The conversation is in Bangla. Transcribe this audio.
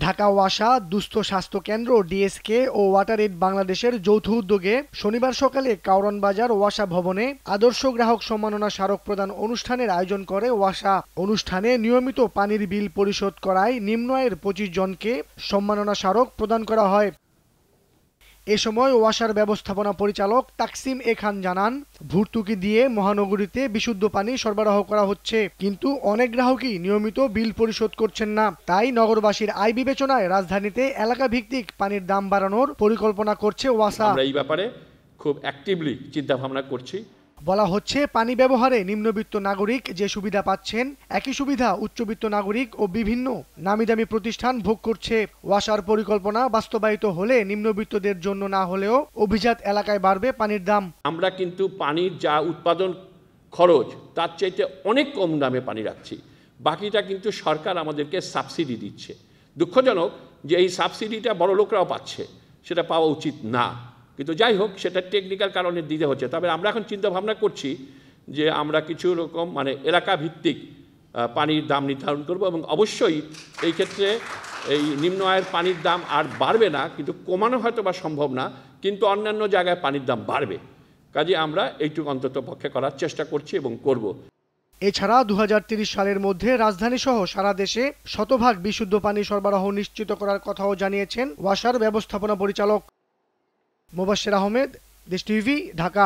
ঢাকা ওয়াসা, দুস্থ স্বাস্থ্য কেন্দ্র, ডিএসকে ও ওয়াটারএড বাংলাদেশের যৌথ উদ্যোগে শনিবার সকালে কাওরান বাজার ওয়াসা ভবনে আদর্শ গ্রাহক সম্মাননা স্মারক প্রদান অনুষ্ঠানের আয়োজন করে ওয়াসা। অনুষ্ঠানে নিয়মিত পানির বিল পরিশোধ করায় নিম্ন আয়ের ২৫ জনকে সম্মাননা স্মারক প্রদান করা হয়। এ সময় ওয়াসার ব্যবস্থাপনা পরিচালক তাকসিম এ খান জানান, ভর্তুকি দিয়ে মহানগরীতে বিশুদ্ধ পানি সরবরাহ করা হচ্ছে, কিন্তু অনেক গ্রাহকই নিয়মিত বিল পরিশোধ করছেন না। তাই নগরবাসীর আয় বিবেচনায় রাজধানীতে এলাকা ভিত্তিক পানির দাম বাড়ানোর পরিকল্পনা করছে ওয়াসা। আমরা এই ব্যাপারে খুব অ্যাক্টিভলি চিন্তা ভাবনা করছি। বলা হচ্ছে, পানি ব্যবহারে নিম্নবিত্ত নাগরিক যে সুবিধা পাচ্ছেন, একই সুবিধা উচ্চবিত্ত নাগরিক ও বিভিন্ন নামিদামি প্রতিষ্ঠান ভোগ করছে। ওয়াসার পরিকল্পনা বাস্তবায়িত হলে নিম্নবিত্তদের জন্য না হলেও অভিজাত এলাকায় বাড়বে পানির দাম। আমরা কিন্তু পানির যা উৎপাদন খরচ তার চাইতে অনেক কম দামে পানি রাখছি। বাকিটা কিন্তু সরকার আমাদেরকে সাবসিডি দিচ্ছে। দুঃখজনক যে এই সাবসিডিটা বড় লোকরাও পাচ্ছে, সেটা পাওয়া উচিত না, কিন্তু যাই হোক সেটা টেকনিক্যাল কারণে দিতে হচ্ছে। তবে আমরা এখন চিন্তা ভাবনা করছি যে আমরা কিছু রকম এলাকা ভিত্তিক পানির দাম নির্ধারণ করব, এবং অবশ্যই এই ক্ষেত্রে এই নিম্ন আয়ের পানির দাম আর বাড়বে না, কিন্তু কমানো হয়তো বা সম্ভব না, কিন্তু অন্যান্য জায়গায় পানির দাম বাড়বে। কাজে আমরা এইটুকু অন্তত পক্ষে করার চেষ্টা করছি এবং করব। এছাড়া ২০৩০ সালের মধ্যে রাজধানী সহ সারা দেশে শতভাগ বিশুদ্ধ পানি সরবরাহ নিশ্চিত করার কথাও জানিয়েছেন ওয়াসার ব্যবস্থাপনা পরিচালক। মোবাশ্বের আহমেদ, দেশ টিভি, ঢাকা।